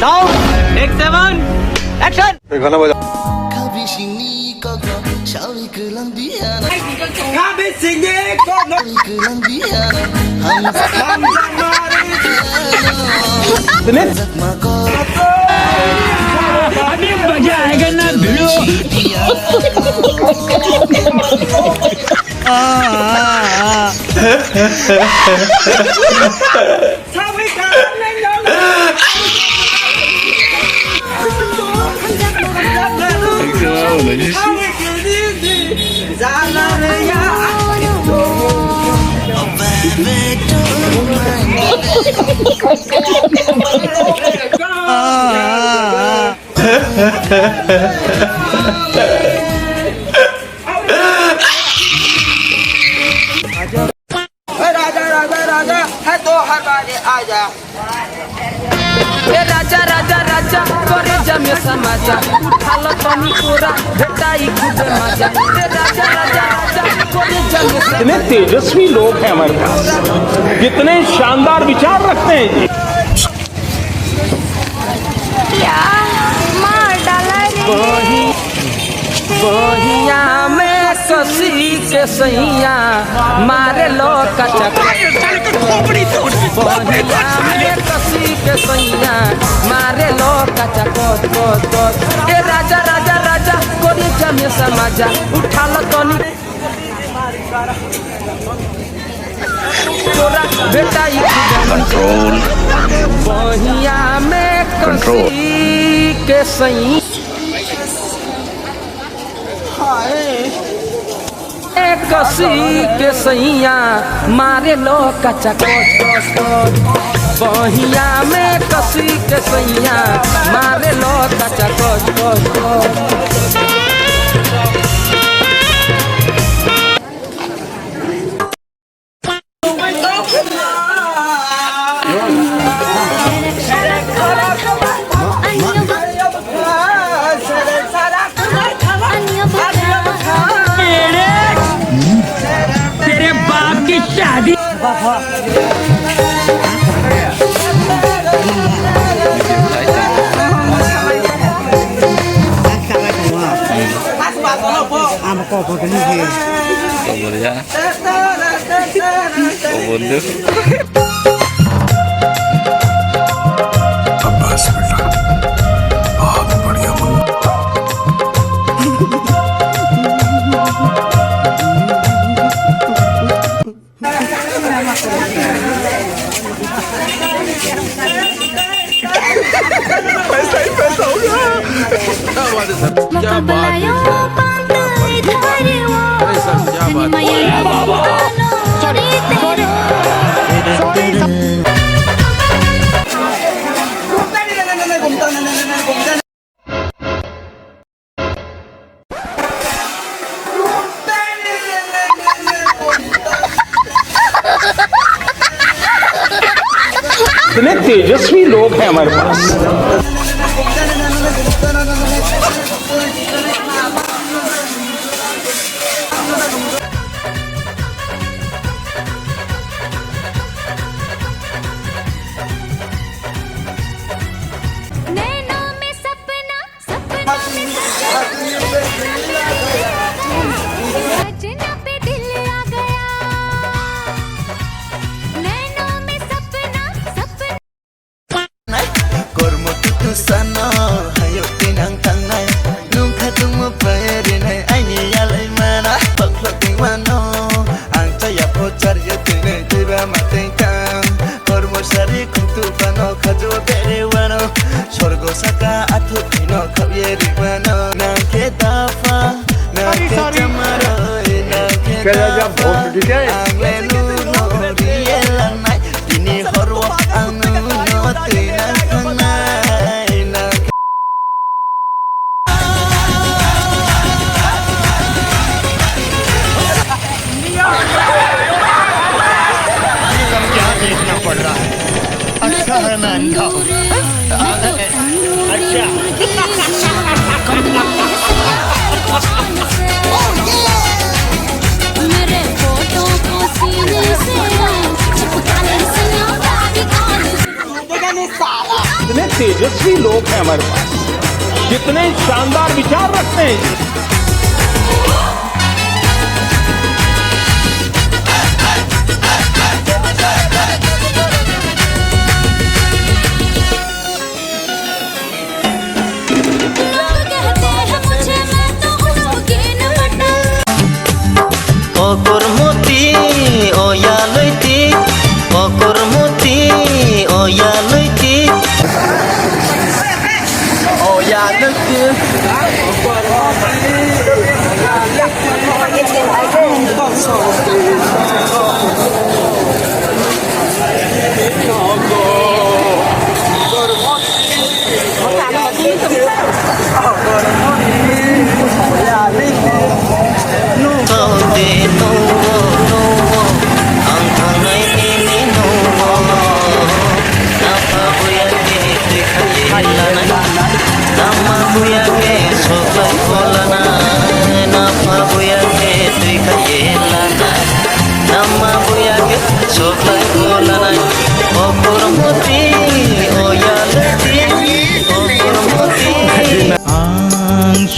Sound take 7 action गाना बजा अभी मजा आएगा ना भिड़ो राजा राजा राजा है तो हर बार आजा राजा राजा राजा करे जमे समाजा उठालो तनी कोरा भेटाई खूबे मजा राजा राजा राजा करे जमे कितने तेजस्वी लोग हैं हमारे पास, कितने शानदार विचार रखते हैं जी। मार डाला रे बहिया में कसी के सैया मारे लो कचक बहिया में कसी के सैया मारे लो कचक ए राजा राजा राजा कोरी जमे समाजा उठा लो तनी तोरा बेटा कंट्रोल बहिया में कसी के सैया कसी के सैया मारे लो कच्चा बहिया में कसी के सैया मारे लो कच्चा तेरे बाप की शादी बस बेटा बहुत बढ़िया पैसा होगा क्या बात कितने तेजस्वी लोग हैं हमारे पास। अच्छा है मैं अंधा हूँ। अच्छा मेरे फोटो को सीने से चिपका ले सना कितने तेजस्वी लोग हैं हमारे पास, कितने शानदार विचार रखते हैं जी। Okurmuti oya loiti, okurmuti oya loiti, oya loiti.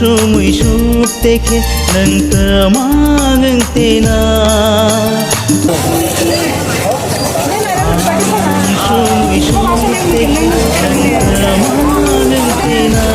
Sumui sup teke nang temang tina. Sumui sup teke nang temang tina.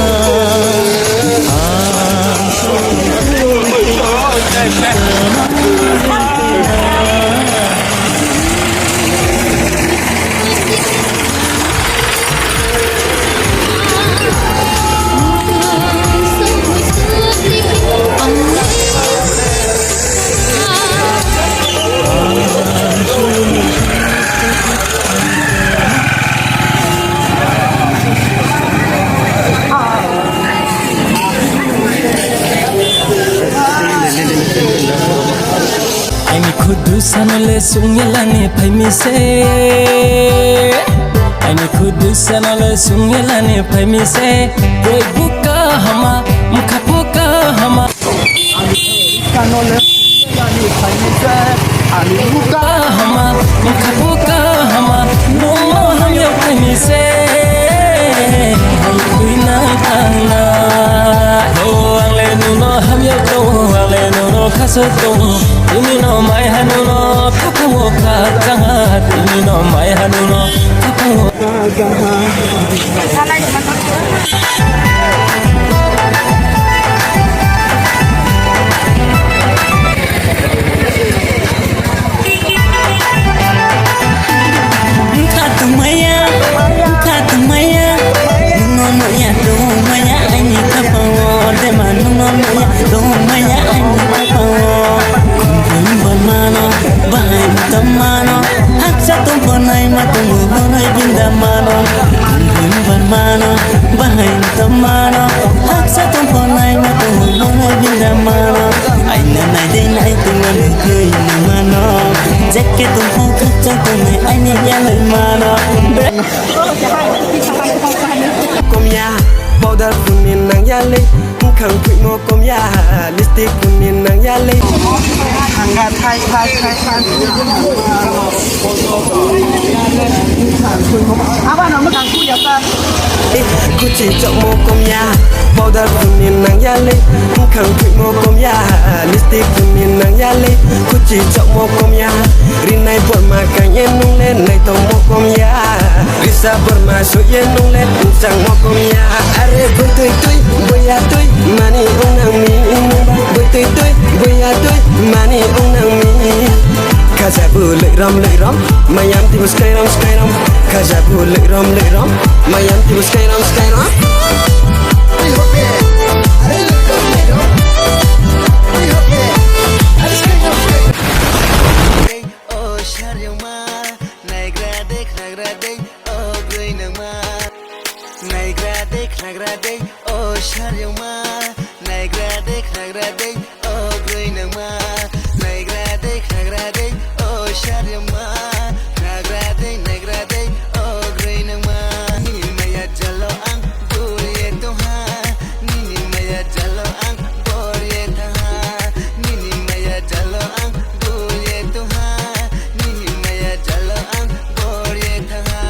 Kudu sanale sungelane paimise Aini kudu sanale sungelane paimise Doi buka hama mukhapoka hama Sanale sungelane paimise Ani buka hama mukhapoka hama Nomo hamyo paimise Hai kuina tangna Do angle nuno hamyo do angle nuno kaso do Ini no mai hanuno kapawo kagahat Ini no mai hanuno kapawo kagahat Katumaya Katumaya Nuno ya dumaya Ini kapawo Dema nuno ya dumaya Ini kapawo Bahai tamano, haksa tumponai matungu bonai bindamano. Bindamano, bahai tamano, haksa tumponai matungu bonai bindamano. Aina nai dei nai tungan kui mano, jacket tumpo kaca tunai aini yalai mano. Komya, powder kunin nang yalai, kang kui mo komya, lipstick kunin nang yalai. Hangat hai apa nama kangku ya ta ku chỉ chọn một công nhà bao đời kunin nang yale kang kui mo kom ya lipstick kunin nang yale ku chỉ chọn một công nhà rinai por ma kang yen nung lên nay tong một công nhà bisa bermasuk yen nung lên sang một công nhà are betul tui boya tui mani unang mi betul tui boya tui mani unang mi kajabu lợi ram mayam tibus kairam kajabu lợi ram mayam tibus kairam oh sharyama nagra dekh oh grey nangma nagra dekh oh sharyama nagra dekh oh grey nangma nagra dekh oh sharyama nagra dekh oh grey nangma nini maya jalo ang buriye toha nini maya jalo ang buriye toha nini maya jalo ang buriye toha nini maya jalo ang buriye toha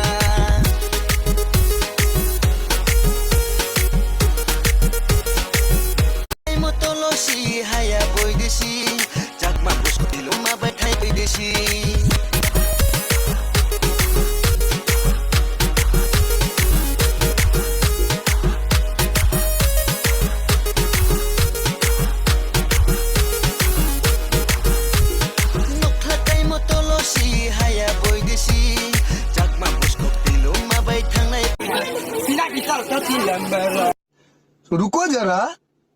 रुको जरा,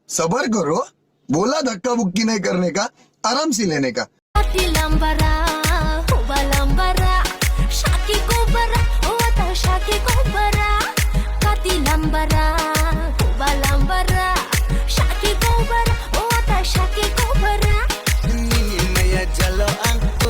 सबर करो। बोला धक्का बुक्की नहीं करने का, आराम से लेने का। Kati lambara, huba lambara, shaki kubara, wata shaki kubara. Kati lambara, huba lambara, shaki kubara, wata shaki kubara. Maya jalo angku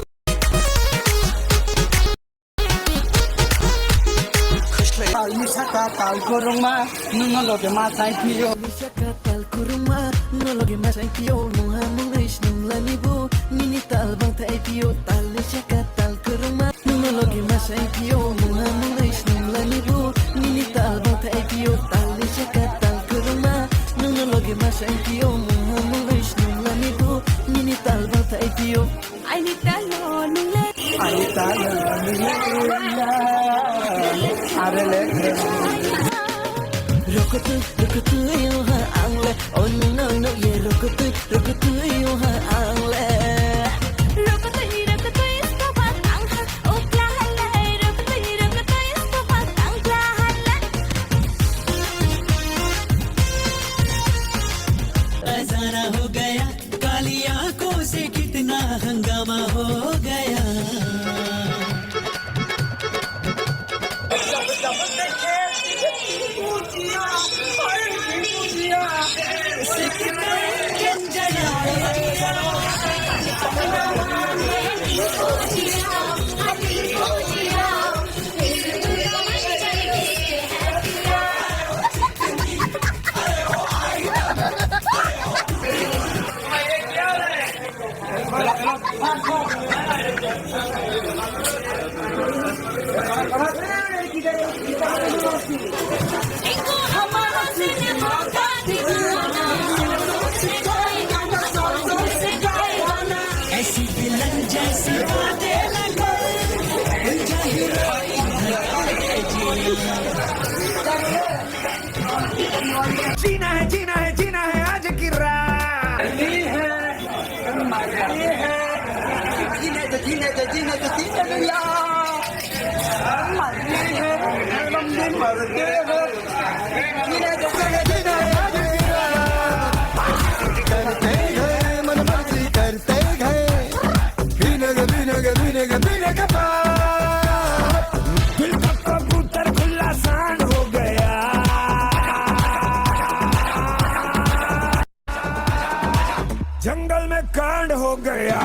Misaka tal kuruma nunologe masai pio Misaka tal kuruma nunologe masai pio Muha mungais nunglani bu Nini tal bang tai pio Tal misaka tal kuruma nunologe masai pio Muha mungais nunglani bu Nini tal bang tai pio Tal misaka tal kuruma nunologe masai pio Muha mungais nunglani bu Nini tal bang tai pio Ay ni talo nule, Ay talo nila Arele Rokotu yo ha angle Oh no ye rokotu yo ha angle rokotoy isto batang ha, uklahala. Rokotoy isto batang klahala. नजारा हो गया काली आंखों से कितना हंगामा हो गया Iko hamara cinema ka dikana, ऐसी विलन जैसी बातें न कर जीना है आज की रात। दिल का कबूतर खुला सान हो गया। जंगल में कांड हो गया।